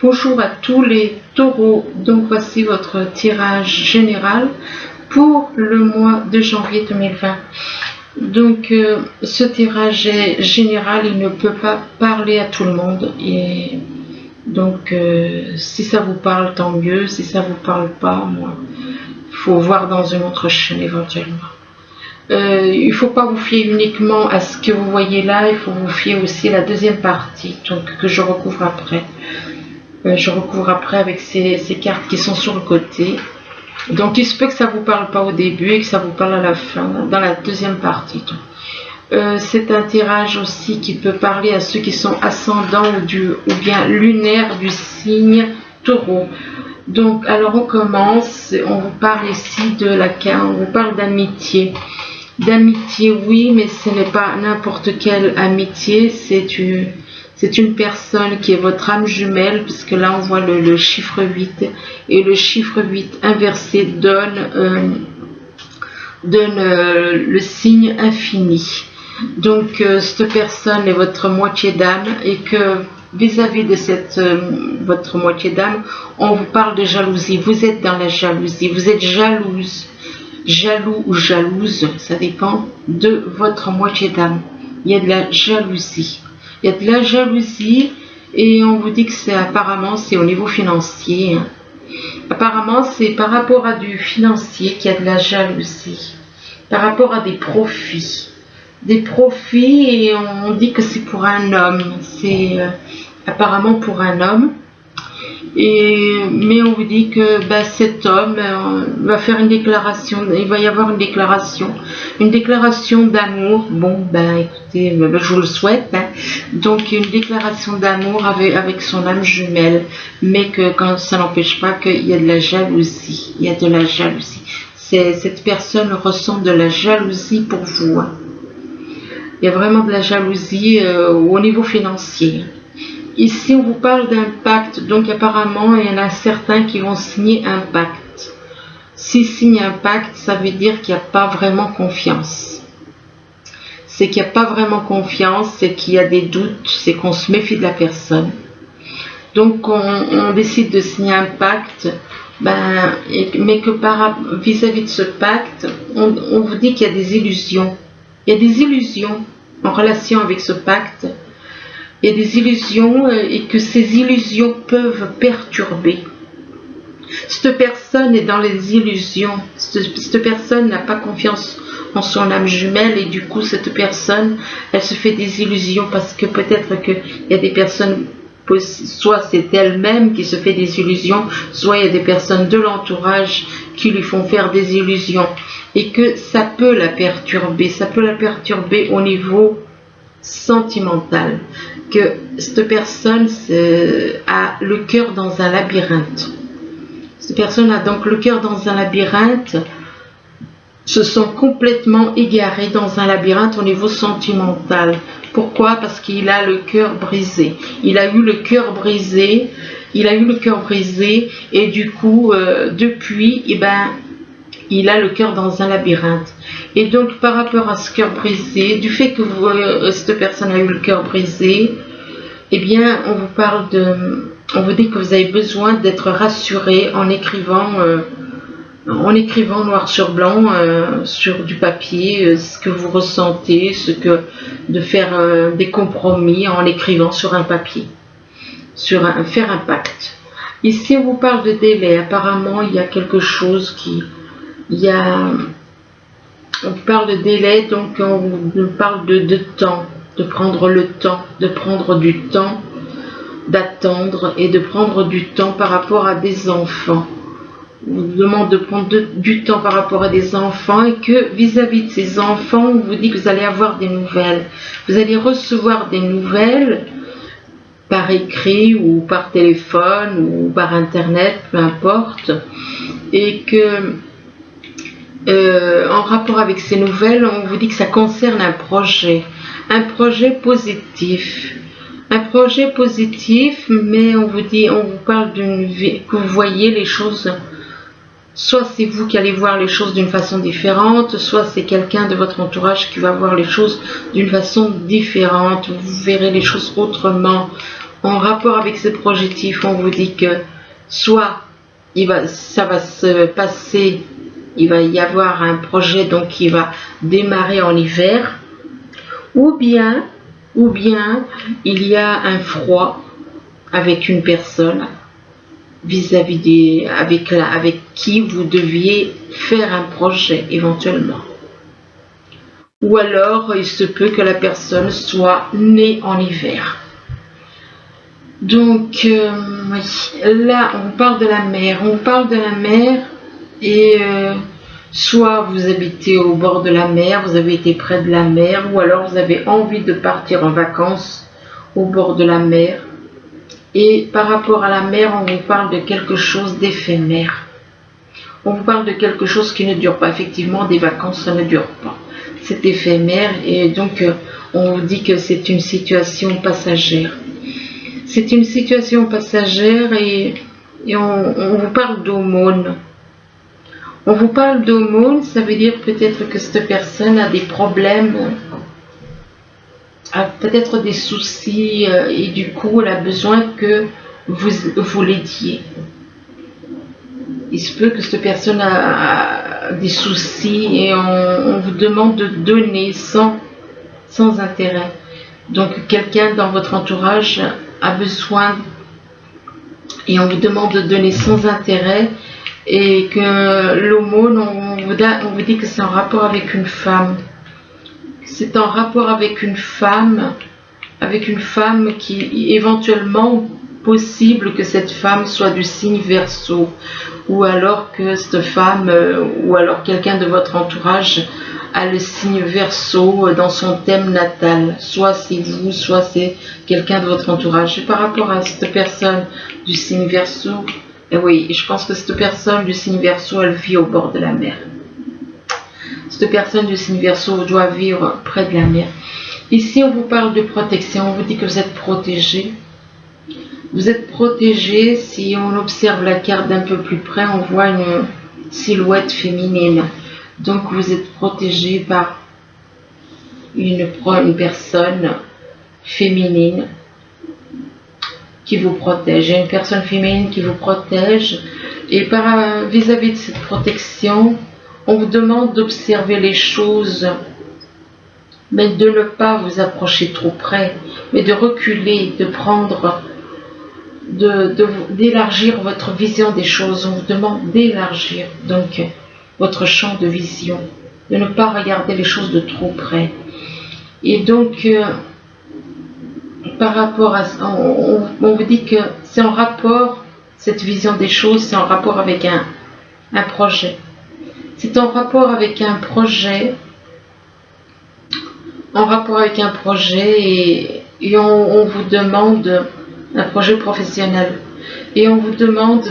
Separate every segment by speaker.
Speaker 1: Bonjour à tous les taureaux, donc voici votre tirage général pour le mois de janvier 2020. Donc ce tirage est général, il ne peut pas parler à tout le monde et donc si ça vous parle tant mieux, si ça vous parle pas, moi, il faut voir dans une autre chaîne éventuellement. Il ne faut pas vous fier uniquement à ce que vous voyez là, il faut vous fier aussi à la deuxième partie donc, que je recouvre après. Je recouvre après avec ces cartes qui sont sur le côté. Donc il se peut que ça ne vous parle pas au début et que ça vous parle à la fin, dans la deuxième partie. C'est un tirage aussi qui peut parler à ceux qui sont ascendants ou bien lunaires du signe taureau. Donc alors on commence, on vous parle ici de la carte, on vous parle d'amitié. D'amitié oui, mais ce n'est pas n'importe quelle amitié, c'est une personne qui est votre âme jumelle, puisque là on voit le chiffre 8, et le chiffre 8 inversé donne le signe infini. Donc cette personne est votre moitié d'âme, et que vis-à-vis de votre moitié d'âme, on vous parle de jalousie. Vous êtes dans la jalousie, vous êtes jalouse, jaloux ou jalouse, ça dépend de votre moitié d'âme. Il y a de la jalousie. Il y a de la jalousie et on vous dit que apparemment c'est au niveau financier. Apparemment c'est par rapport à du financier qu'il y a de la jalousie. Par rapport à des profits. Des profits et on dit que c'est pour un homme. C'est apparemment pour un homme. Mais on vous dit que cet homme va faire une déclaration, il va y avoir une déclaration d'amour. Bon, écoutez, je vous le souhaite. Donc une déclaration d'amour avec son âme jumelle, mais que quand ça n'empêche pas qu'il y a de la jalousie. Il y a de la jalousie. Cette personne ressent de la jalousie pour vous. Il y a vraiment de la jalousie au niveau financier. Ici, on vous parle d'un pacte, donc apparemment, il y en a certains qui vont signer un pacte. S'ils signent un pacte, ça veut dire qu'il n'y a pas vraiment confiance. C'est qu'il n'y a pas vraiment confiance, c'est qu'il y a des doutes, c'est qu'on se méfie de la personne. Donc, on décide de signer un pacte, mais que vis-à-vis de ce pacte, on vous dit qu'il y a des illusions. Il y a des illusions en relation avec ce pacte. Il y a des illusions et que ces illusions peuvent perturber. Cette personne est dans les illusions. Cette personne n'a pas confiance en son âme jumelle et du coup cette personne, elle se fait des illusions parce que peut-être qu'il y a des personnes, soit c'est elle-même qui se fait des illusions, soit il y a des personnes de l'entourage qui lui font faire des illusions et que ça peut la perturber. Ça peut la perturber au niveau sentimental, que cette personne a le cœur dans un labyrinthe. Cette personne a donc le cœur dans un labyrinthe, se sent complètement égaré dans un labyrinthe au niveau sentimental. Pourquoi? Parce qu'il a le cœur brisé. Il a eu le cœur brisé. Et du coup, depuis, il a le cœur dans un labyrinthe. Et donc, par rapport à ce cœur brisé, du fait que cette personne a eu le cœur brisé, on vous dit que vous avez besoin d'être rassuré en écrivant noir sur blanc sur du papier ce que vous ressentez, de faire des compromis en écrivant sur un papier, faire un pacte. Ici, on vous parle de délai. Apparemment, il y a quelque chose on parle de délai, donc on vous parle de temps, de prendre le temps, de prendre du temps, d'attendre et de prendre du temps par rapport à des enfants. On vous demande de prendre du temps par rapport à des enfants et que vis-à-vis de ces enfants, on vous dit que vous allez avoir des nouvelles. Vous allez recevoir des nouvelles par écrit ou par téléphone ou par internet, peu importe, et que en rapport avec ces nouvelles, on vous dit que ça concerne un projet positif. Un projet positif, mais on vous parle d'une vie, que vous voyez les choses, soit c'est vous qui allez voir les choses d'une façon différente, soit c'est quelqu'un de votre entourage qui va voir les choses d'une façon différente, vous verrez les choses autrement. en rapport avec ce projetif, on vous dit que soit ça va se passer, il va y avoir un projet donc qui va démarrer en hiver, ou bien il y a un froid avec une personne vis-à-vis avec qui vous deviez faire un projet éventuellement. Ou alors il se peut que la personne soit née en hiver. Donc là on parle de la mer, et soit vous habitez au bord de la mer, vous avez été près de la mer, ou alors vous avez envie de partir en vacances au bord de la mer. Et par rapport à la mer, on vous parle de quelque chose d'éphémère. On vous parle de quelque chose qui ne dure pas. Effectivement, des vacances, ça ne dure pas. C'est éphémère, et donc on vous dit que c'est une situation passagère. C'est une situation passagère, et on vous parle d'aumône. On vous parle d'aumône, ça veut dire peut-être que cette personne a des problèmes, a peut-être des soucis, et du coup elle a besoin que vous l'aidiez. Il se peut que cette personne a des soucis, et on vous demande de donner sans intérêt. Donc quelqu'un dans votre entourage a besoin, et on vous demande de donner sans intérêt, et que l'aumône, on vous dit que c'est en rapport avec une femme. C'est en rapport avec une femme qui éventuellement, possible que cette femme soit du signe Verseau, ou alors que cette femme, ou alors quelqu'un de votre entourage a le signe Verseau dans son thème natal. Soit c'est vous, soit c'est quelqu'un de votre entourage. Et par rapport à cette personne du signe Verseau, oui, je pense que cette personne du signe Verseau, elle vit au bord de la mer. Cette personne du signe Verseau doit vivre près de la mer. Ici, on vous parle de protection. On vous dit que vous êtes protégé. Vous êtes protégé. Si on observe la carte d'un peu plus près, on voit une silhouette féminine. Donc, vous êtes protégé par une personne féminine qui vous protège. Il y a une personne féminine qui vous protège. Et vis-à-vis de cette protection, on vous demande d'observer les choses, mais de ne pas vous approcher trop près, mais de reculer, de prendre, d'élargir votre vision des choses. On vous demande d'élargir donc votre champ de vision, de ne pas regarder les choses de trop près. Et donc, par rapport à ça, on vous dit que c'est en rapport, cette vision des choses, c'est en rapport avec un projet. C'est en rapport avec un projet, et on vous demande un projet professionnel. Et on vous demande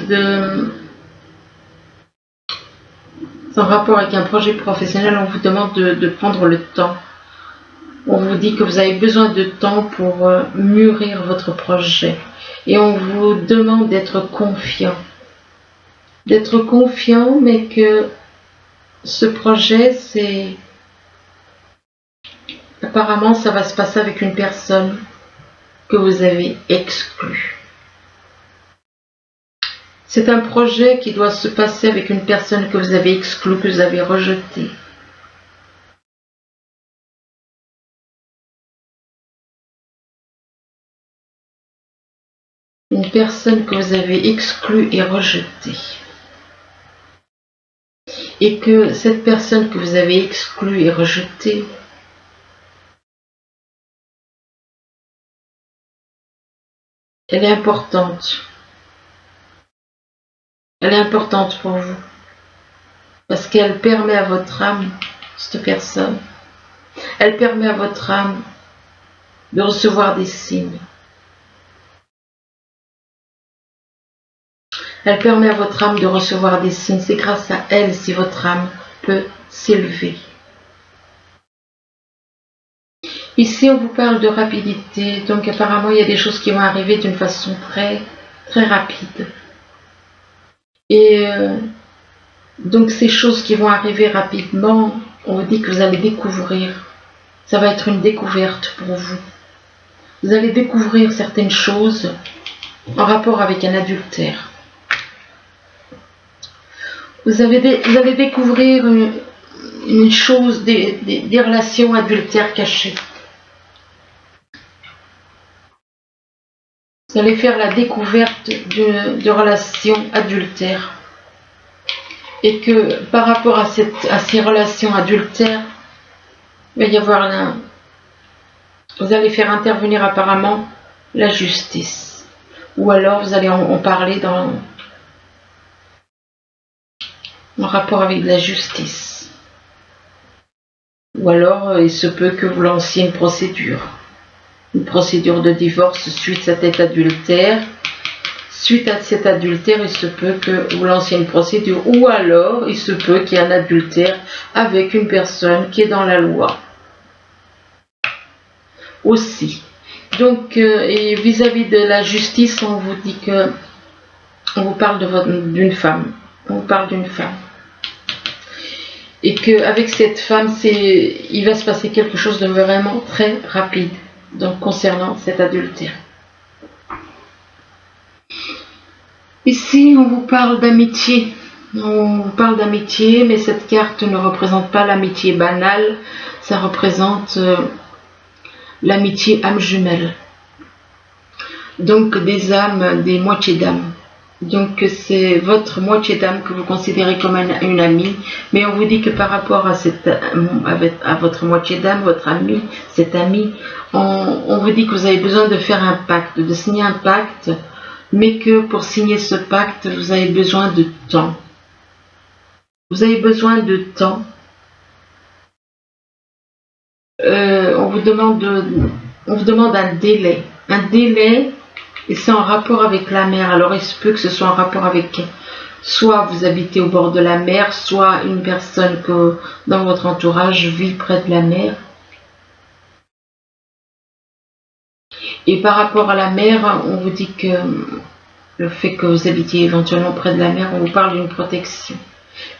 Speaker 1: c'est en rapport avec un projet professionnel, on vous demande de prendre le temps. On vous dit que vous avez besoin de temps pour mûrir votre projet. Et on vous demande d'être confiant. D'être confiant, mais que ce projet, apparemment, ça va se passer avec une personne que vous avez exclue. C'est un projet qui doit se passer avec une personne que vous avez exclue, que vous avez rejetée. Une personne que vous avez exclue et rejetée. Et que cette personne que vous avez exclue et rejetée, elle est importante. Elle est importante pour vous. Parce qu'elle permet à votre âme, cette personne, elle permet à votre âme de recevoir des signes. Elle permet à votre âme de recevoir des signes. C'est grâce à elle si votre âme peut s'élever. Ici, on vous parle de rapidité. Donc, apparemment, il y a des choses qui vont arriver d'une façon très, très rapide. Et donc, ces choses qui vont arriver rapidement, on vous dit que vous allez découvrir. Ça va être une découverte pour vous. Vous allez découvrir certaines choses en rapport avec un adultère. Vous allez découvrir une chose, des relations adultères cachées. Vous allez faire la découverte de relations adultères. Et que par rapport à ces relations adultères, il va y avoir vous allez faire intervenir apparemment la justice. Ou alors vous allez en parler en rapport avec la justice. Ou alors il se peut que vous lanciez une procédure de divorce suite à cet adultère. Suite à cet adultère, il se peut que vous lanciez une procédure, ou alors il se peut qu'il y ait un adultère avec une personne qui est dans la loi. Aussi. Donc, et vis-à-vis de la justice, on vous dit que on vous parle d'une femme. On vous parle d'une femme. Et qu'avec cette femme, il va se passer quelque chose de vraiment très rapide. Donc, concernant cet adultère. Ici, on vous parle d'amitié. On vous parle d'amitié, mais cette carte ne représente pas l'amitié banale. Ça représente l'amitié âme jumelle. Donc, des âmes, des moitiés d'âme. Donc, c'est votre moitié d'âme que vous considérez comme une amie. Mais on vous dit que par rapport à votre moitié d'âme, votre ami, cet ami, on vous dit que vous avez besoin de faire un pacte, de signer un pacte. Mais que pour signer ce pacte, vous avez besoin de temps. Vous avez besoin de temps. On vous demande un délai. Un délai, et c'est en rapport avec la mer. Alors il se peut que ce soit en rapport avec, soit vous habitez au bord de la mer, soit une personne que dans votre entourage vit près de la mer. Et par rapport à la mer, on vous dit que le fait que vous habitiez éventuellement près de la mer, on vous parle d'une protection.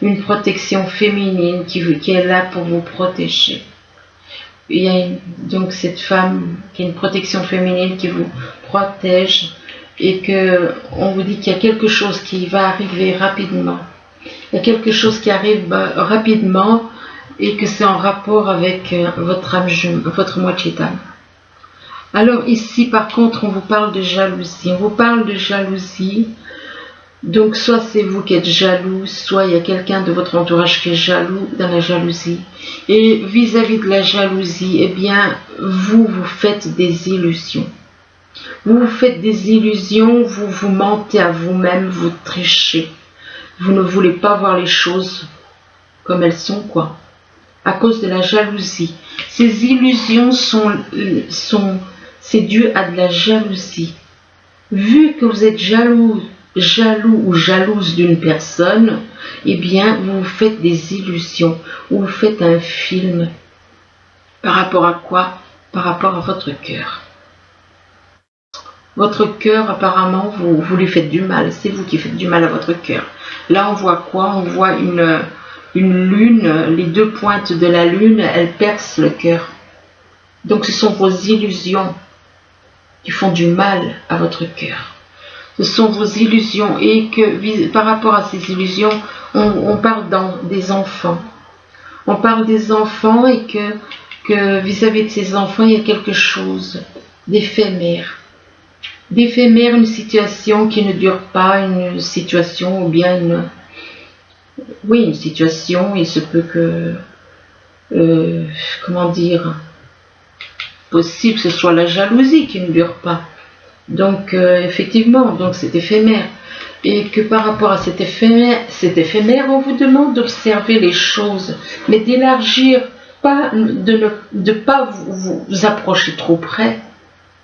Speaker 1: Une protection féminine qui est là pour vous protéger. Il y a donc cette femme qui a une protection féminine qui vous protège et on vous dit qu'il y a quelque chose qui va arriver rapidement. Il y a quelque chose qui arrive rapidement et que c'est en rapport avec votre moitié d'âme. Alors ici, par contre, on vous parle de jalousie. On vous parle de jalousie. Donc, soit c'est vous qui êtes jaloux, soit il y a quelqu'un de votre entourage qui est jaloux, dans la jalousie. Et vis-à-vis de la jalousie, eh bien, vous faites des illusions. Vous faites des illusions, vous vous mentez à vous-même, vous trichez. Vous ne voulez pas voir les choses comme elles sont, quoi. À cause de la jalousie. Ces illusions c'est dû à de la jalousie. Vu que vous êtes jaloux ou jalouse d'une personne, eh bien, vous faites des illusions. Vous faites un film. Par rapport à quoi? Par rapport à votre cœur. Votre cœur, apparemment, vous lui faites du mal. C'est vous qui faites du mal à votre cœur. Là, on voit quoi? On voit une lune. Les deux pointes de la lune, elles percent le cœur. Donc, ce sont vos illusions qui font du mal à votre cœur. Ce sont vos illusions et que par rapport à ces illusions, on parle des enfants. On parle des enfants et que vis-à-vis de ces enfants, il y a quelque chose d'éphémère. D'éphémère, une situation qui ne dure pas, une situation ou bien une situation, il se peut que, comment dire, possible que ce soit la jalousie qui ne dure pas. Donc effectivement, donc c'est éphémère. Et que par rapport à cet éphémère, on vous demande d'observer les choses, mais d'élargir, de ne pas vous approcher trop près,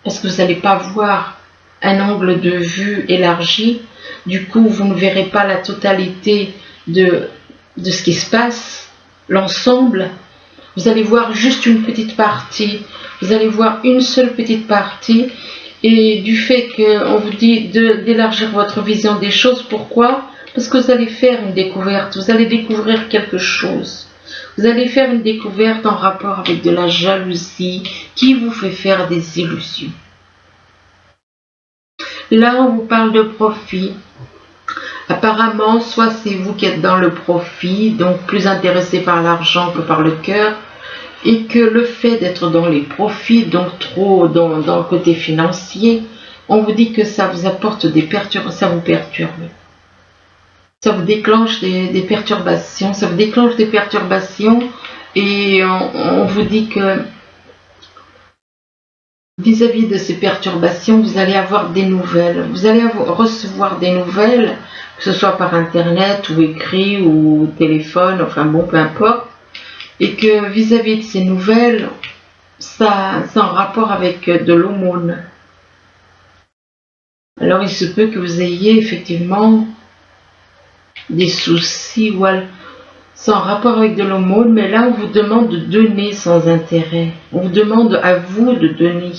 Speaker 1: parce que vous n'allez pas voir un angle de vue élargi. Du coup, vous ne verrez pas la totalité de ce qui se passe, l'ensemble. Vous allez voir juste une petite partie. Vous allez voir une seule petite partie. Et du fait qu'on vous dit d'élargir votre vision des choses, pourquoi? Parce que vous allez faire une découverte. Vous allez découvrir quelque chose. Vous allez faire une découverte en rapport avec de la jalousie qui vous fait faire des illusions. Là, on vous parle de profit. Apparemment, soit c'est vous qui êtes dans le profit, donc plus intéressé par l'argent que par le cœur, et que le fait d'être dans les profits, donc trop dans le côté financier, on vous dit que ça vous apporte des perturbations, ça vous perturbe. Ça vous déclenche des perturbations, ça vous déclenche des perturbations, et on vous dit que vis-à-vis de ces perturbations, vous allez avoir des nouvelles. Vous allez recevoir des nouvelles, que ce soit par internet ou écrit ou téléphone, enfin bon, peu importe. Et que vis-à-vis de ces nouvelles, ça c'est en rapport avec de l'aumône. Alors il se peut que vous ayez effectivement des soucis ou c'est en rapport avec de l'aumône, mais là on vous demande de donner sans intérêt. On vous demande à vous de donner.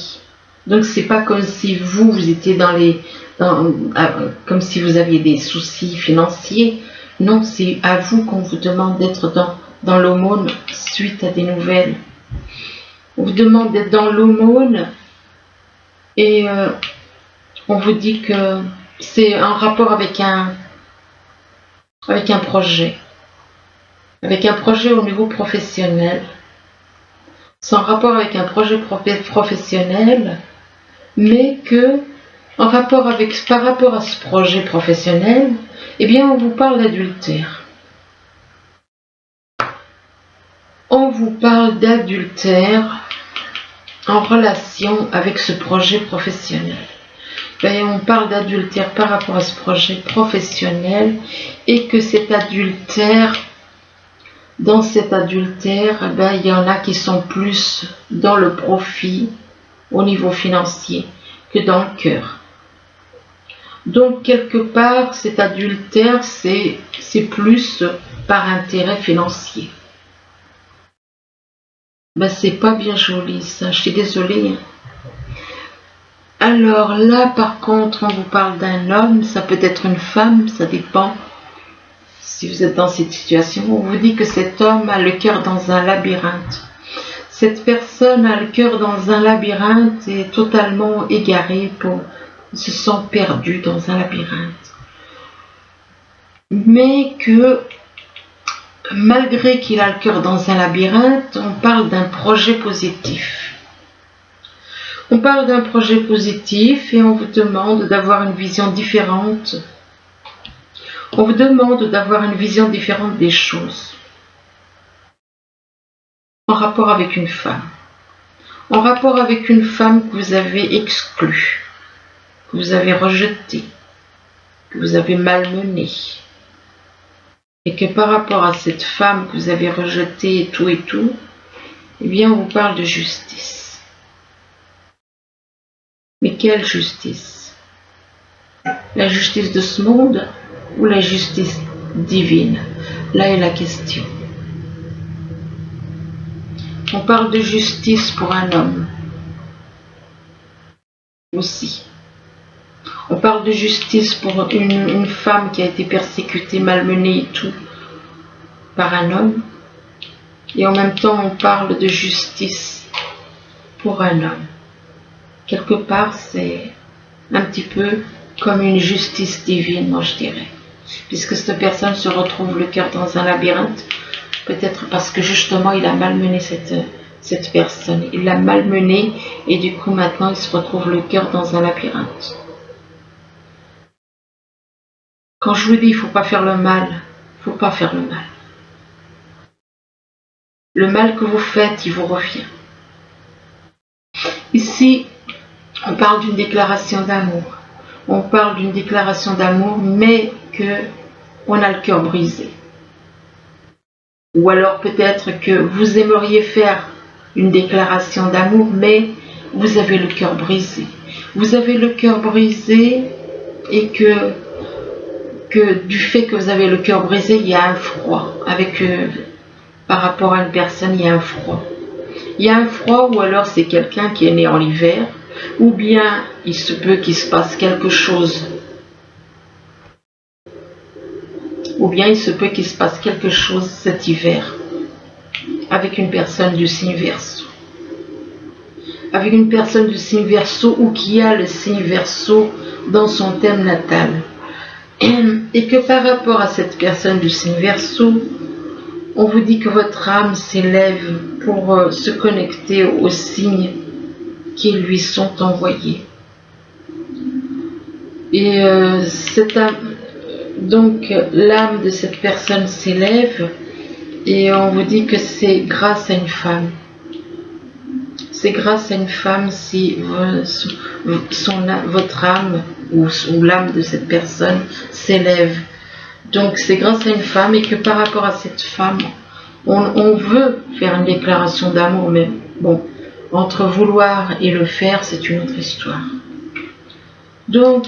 Speaker 1: Donc c'est pas comme si vous étiez comme si vous aviez des soucis financiers. Non, c'est à vous qu'on vous demande d'être dans l'aumône suite à des nouvelles. On vous demande d'être dans l'aumône et on vous dit que c'est en rapport avec un projet. Avec un projet au niveau professionnel. C'est en rapport avec un projet professionnel, mais que par rapport à ce projet professionnel, eh bien on vous parle d'adultère. On vous parle d'adultère en relation avec ce projet professionnel. Et on parle d'adultère par rapport à ce projet professionnel et que cet adultère, dans cet adultère, il y en a qui sont plus dans le profit au niveau financier que dans le cœur. Donc quelque part, cet adultère, c'est plus par intérêt financier. C'est pas bien joli ça, je suis désolée. Alors là, par contre, on vous parle d'un homme, ça peut être une femme, ça dépend. Si vous êtes dans cette situation, on vous dit que cet homme a le cœur dans un labyrinthe. Cette personne a le cœur dans un labyrinthe et est totalement égarée, se sent perdu dans un labyrinthe. Mais que malgré qu'il a le cœur dans un labyrinthe, on parle d'un projet positif. On parle d'un projet positif et on vous demande d'avoir une vision différente. On vous demande d'avoir une vision différente des choses. En rapport avec une femme. En rapport avec une femme que vous avez exclue, que vous avez rejetée, que vous avez malmenée. Et que par rapport à cette femme que vous avez rejetée et tout, eh bien on vous parle de justice. Mais quelle justice? La justice de ce monde ou la justice divine? Là est la question. On parle de justice pour un homme aussi. On parle de justice pour une femme qui a été persécutée, malmenée et tout, par un homme. Et en même temps, on parle de justice pour un homme. Quelque part, c'est un petit peu comme une justice divine, moi je dirais. Puisque cette personne se retrouve le cœur dans un labyrinthe, peut-être parce que justement, il a malmené cette personne. Il l'a malmenée et du coup, maintenant, il se retrouve le cœur dans un labyrinthe. Quand je vous dis, il ne faut pas faire le mal, il ne faut pas faire le mal. Le mal que vous faites, il vous revient. Ici, on parle d'une déclaration d'amour. On parle d'une déclaration d'amour, mais qu'on a le cœur brisé. Ou alors peut-être que vous aimeriez faire une déclaration d'amour, mais vous avez le cœur brisé. Vous avez le cœur brisé et que du fait que vous avez le cœur brisé, il y a un froid. Par rapport à une personne, il y a un froid. Il y a un froid ou alors c'est quelqu'un qui est né en hiver, ou bien il se peut qu'il se passe quelque chose. Ou bien il se peut qu'il se passe quelque chose cet hiver avec une personne du signe Verseau. Avec une personne du signe Verseau ou qui a le signe Verseau dans son thème natal. Et que par rapport à cette personne du signe Verseau, on vous dit que votre âme s'élève pour se connecter aux signes qui lui sont envoyés. Et donc l'âme de cette personne s'élève et on vous dit que c'est grâce à une femme. C'est grâce à une femme si votre âme ou l'âme de cette personne s'élève. Donc c'est grâce à une femme et que par rapport à cette femme, on veut faire une déclaration d'amour, mais bon, entre vouloir et le faire, c'est une autre histoire. Donc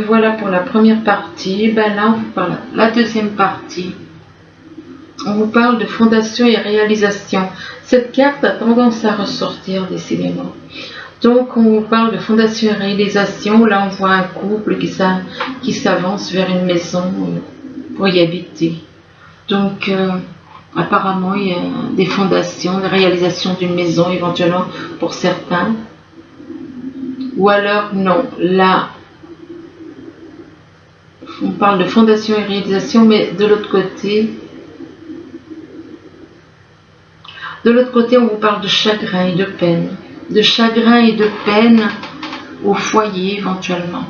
Speaker 1: voilà pour la première partie. Là, on vous parle la deuxième partie. On vous parle de fondation et réalisation. Cette carte a tendance à ressortir décidément. Donc on vous parle de fondation et réalisation. Là, on voit un couple qui s'avance vers une maison pour y habiter. Donc apparemment, il y a des fondations, des réalisations d'une maison éventuellement pour certains. Ou alors non, là, on parle de fondation et réalisation, mais de l'autre côté, on vous parle de chagrin et de peine. De chagrin et de peine au foyer éventuellement.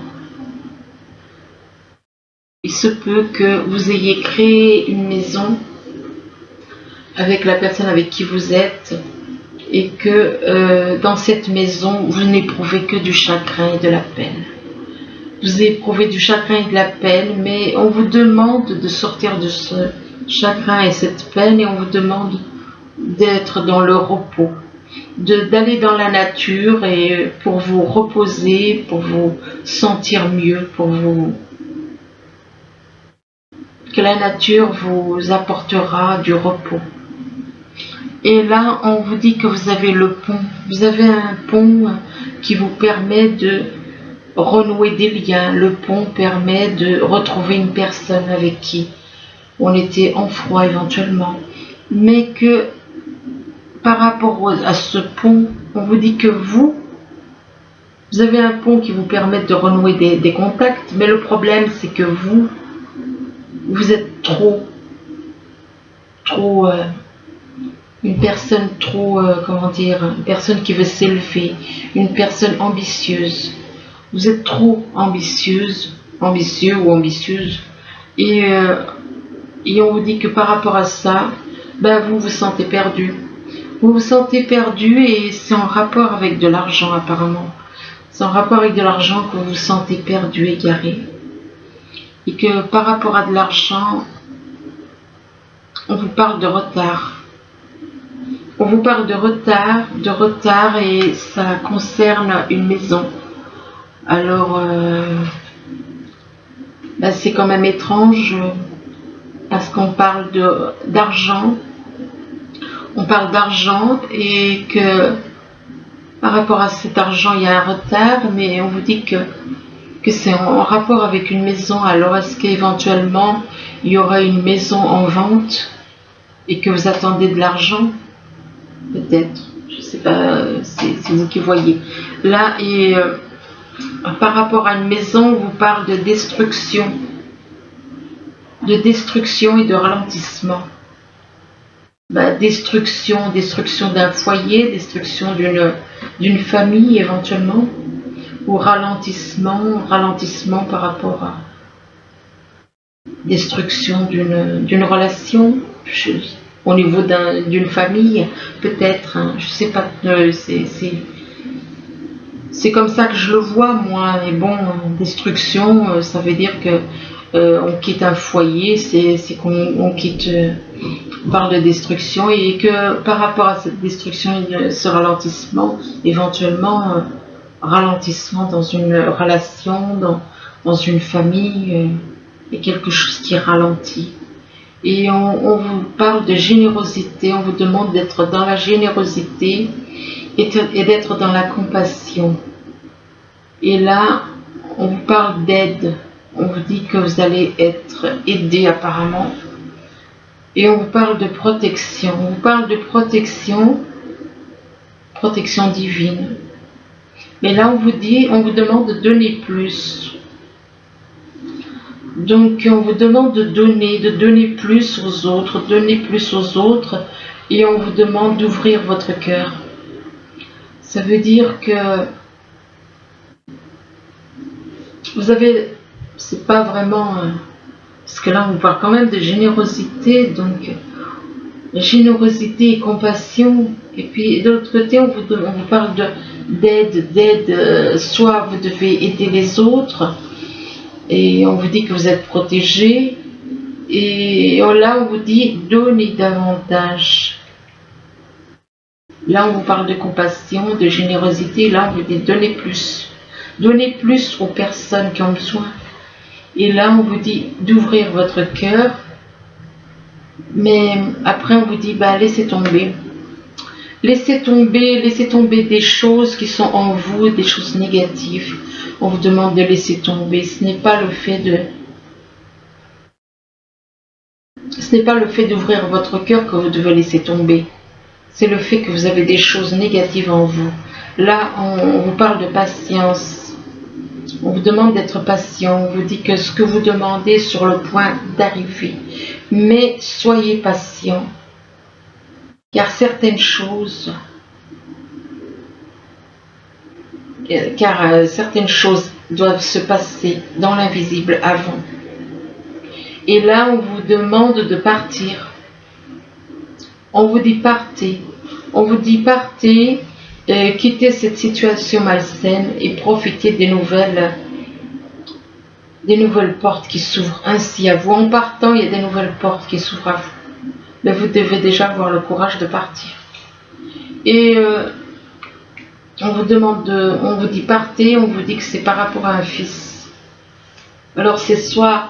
Speaker 1: Il se peut que vous ayez créé une maison avec la personne avec qui vous êtes et que dans cette maison, vous n'éprouvez que du chagrin et de la peine. Vous éprouvez du chagrin et de la peine, mais on vous demande de sortir de ce chagrin et cette peine et on vous demande d'être dans le repos, d'aller dans la nature et pour vous reposer, pour vous sentir mieux, que la nature vous apportera du repos. Et là, on vous dit que vous avez le pont. Vous avez un pont qui vous permet de renouer des liens. Le pont permet de retrouver une personne avec qui on était en froid éventuellement. Mais que par rapport à ce pont, on vous dit que vous avez un pont qui vous permet de renouer des contacts. Mais le problème, c'est que vous êtes trop une personne une personne qui veut s'élever, une personne ambitieuse. Vous êtes trop ambitieux ou ambitieuse. Et on vous dit que par rapport à ça, vous vous sentez perdu. Vous vous sentez perdu et c'est en rapport avec de l'argent apparemment. C'est en rapport avec de l'argent que vous vous sentez perdu, égaré. Et que par rapport à de l'argent, on vous parle de retard. On vous parle de retard et ça concerne une maison. Alors, c'est quand même étrange parce qu'on parle d'argent. On parle d'argent et que par rapport à cet argent, il y a un retard, mais on vous dit que c'est en rapport avec une maison. Alors, est-ce qu'éventuellement, il y aura une maison en vente et que vous attendez de l'argent? Peut-être, je ne sais pas, c'est vous qui voyez. Là, et par rapport à une maison, on vous parle de destruction et de ralentissement. Destruction d'un foyer, destruction d'une famille éventuellement, ou ralentissement par rapport à destruction d'une relation, au niveau d'une famille, peut-être, hein, je sais pas, c'est comme ça que je le vois moi, mais bon, destruction, ça veut dire que on quitte un foyer, c'est qu'on quitte, on parle de destruction et que par rapport à cette destruction et ce ralentissement, éventuellement, ralentissement dans une relation, dans une famille, et quelque chose qui ralentit. Et on vous parle de générosité, on vous demande d'être dans la générosité et d'être dans la compassion. Et là, on vous parle d'aide, on vous dit que vous allez être aidé apparemment. Et on vous parle de protection, on vous parle de protection divine. Mais là, on vous demande de donner plus. Donc on vous demande de donner plus aux autres, et on vous demande d'ouvrir votre cœur. Ça veut dire que vous avez, c'est pas vraiment, parce que là on vous parle quand même de générosité, donc générosité et compassion, et puis de l'autre côté on vous parle d'aide, soit vous devez aider les autres, et on vous dit que vous êtes protégé, et là on vous dit donnez davantage. Là on vous parle de compassion, de générosité, là on vous dit donnez plus. Donnez plus aux personnes qui ont besoin. Et là on vous dit d'ouvrir votre cœur, mais après on vous dit laissez tomber. Laissez tomber des choses qui sont en vous, des choses négatives. On vous demande de laisser tomber. Ce n'est pas le fait d'ouvrir votre cœur que vous devez laisser tomber. C'est le fait que vous avez des choses négatives en vous. Là, on vous parle de patience. On vous demande d'être patient. On vous dit que ce que vous demandez est sur le point d'arriver. Mais soyez patient. Car certaines choses doivent se passer dans l'invisible avant. Et là, on vous demande de partir. On vous dit partez. On vous dit partez, quittez cette situation malsaine et profitez des nouvelles portes qui s'ouvrent ainsi à vous. En partant, il y a des nouvelles portes qui s'ouvrent à vous. Mais vous devez déjà avoir le courage de partir. Et on vous dit partez, on vous dit que c'est par rapport à un fils. Alors c'est soit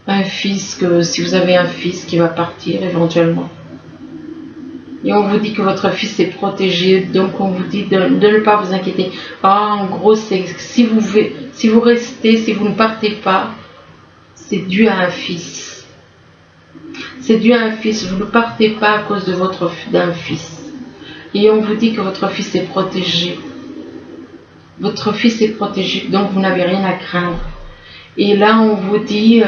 Speaker 1: un fils, que si vous avez un fils qui va partir éventuellement. Et on vous dit que votre fils est protégé, donc on vous dit de ne pas vous inquiéter. En gros, c'est si vous restez, si vous ne partez pas, c'est dû à un fils. C'est dû à un fils, vous ne partez pas à cause d'un fils. Et on vous dit que votre fils est protégé. Votre fils est protégé, donc vous n'avez rien à craindre. Et là, on vous dit,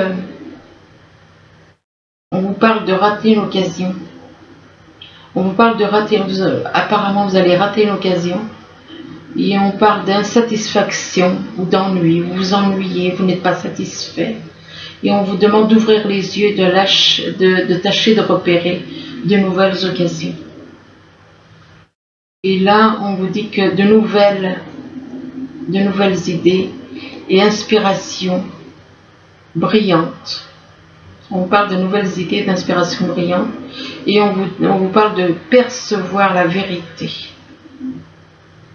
Speaker 1: on vous parle de rater une occasion. On vous parle de rater, apparemment vous allez rater une occasion. Et on parle d'insatisfaction ou d'ennui. Vous vous ennuyez, vous n'êtes pas satisfait. Et on vous demande d'ouvrir les yeux et de tâcher de repérer de nouvelles occasions. Et là, on vous dit que de nouvelles idées et inspirations brillantes. On vous parle de nouvelles idées d'inspiration brillante et on vous parle de percevoir la vérité.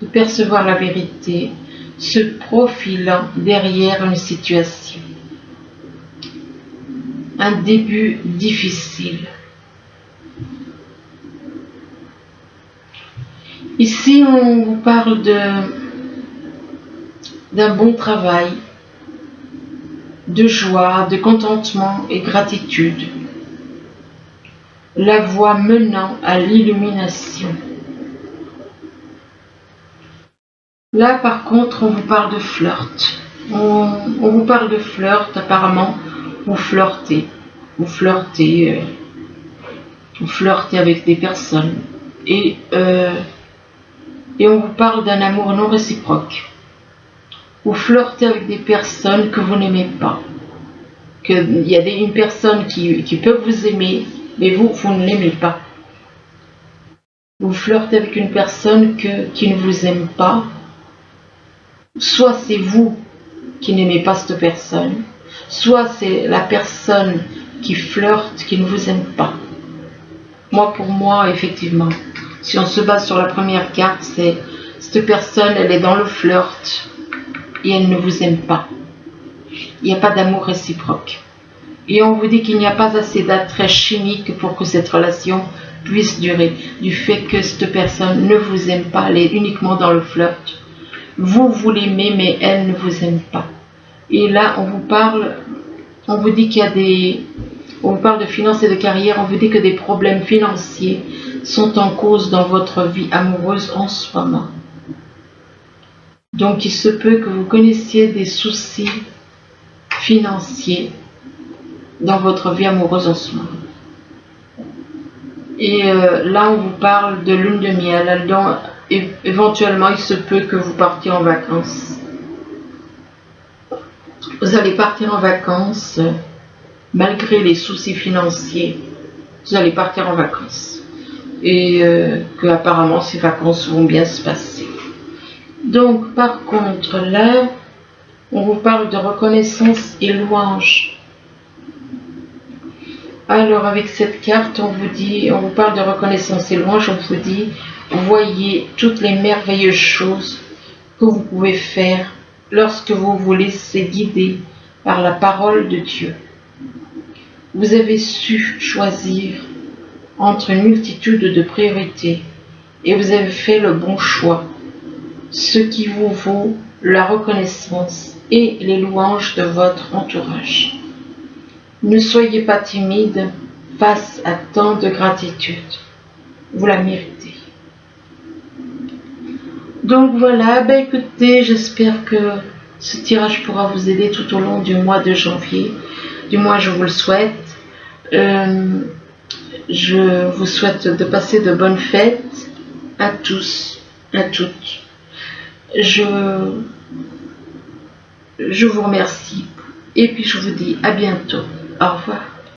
Speaker 1: De percevoir la vérité se profilant derrière une situation. Un début difficile. Ici, on vous parle d'un bon travail, de joie, de contentement et gratitude. La voie menant à l'illumination. Là, par contre, on vous parle de flirt. On vous parle de flirt, apparemment, vous flirtez. Vous flirtez avec des personnes. Et on vous parle d'un amour non réciproque. Vous flirtez avec des personnes que vous n'aimez pas. Il y a une personne qui peut vous aimer, mais vous ne l'aimez pas. Vous flirtez avec une personne qui ne vous aime pas. Soit c'est vous qui n'aimez pas cette personne, soit c'est la personne qui flirte qui ne vous aime pas. Pour moi, effectivement, si on se base sur la première carte, c'est cette personne, elle est dans le flirt et elle ne vous aime pas. Il n'y a pas d'amour réciproque. Et on vous dit qu'il n'y a pas assez d'attrait chimique pour que cette relation puisse durer. Du fait que cette personne ne vous aime pas, elle est uniquement dans le flirt. Vous l'aimez, mais elle ne vous aime pas. Et là, on vous dit on vous parle de finances et de carrière, on vous dit que des problèmes financiers sont en cause dans votre vie amoureuse en ce moment. Donc il se peut que vous connaissiez des soucis financiers dans votre vie amoureuse en ce moment. Et là, on vous parle de lune de miel. Donc, éventuellement, il se peut que vous partiez en vacances. Vous allez partir en vacances, malgré les soucis financiers. Vous allez partir en vacances. Et que apparemment, ces vacances vont bien se passer. Donc, par contre, là, on vous parle de reconnaissance et louange. Alors, avec cette carte, on vous parle de reconnaissance et louange, on vous dit, voyez toutes les merveilleuses choses que vous pouvez faire lorsque vous vous laissez guider par la parole de Dieu. Vous avez su choisir entre une multitude de priorités et vous avez fait le bon choix, ce qui vous vaut la reconnaissance et les louanges de votre entourage. Ne soyez pas timide face à tant de gratitude. Vous la méritez. Donc voilà, écoutez, j'espère que ce tirage pourra vous aider tout au long du mois de janvier. Du moins, je vous le souhaite. Je vous souhaite de passer de bonnes fêtes à tous, à toutes. Je vous remercie et puis je vous dis à bientôt. Au revoir.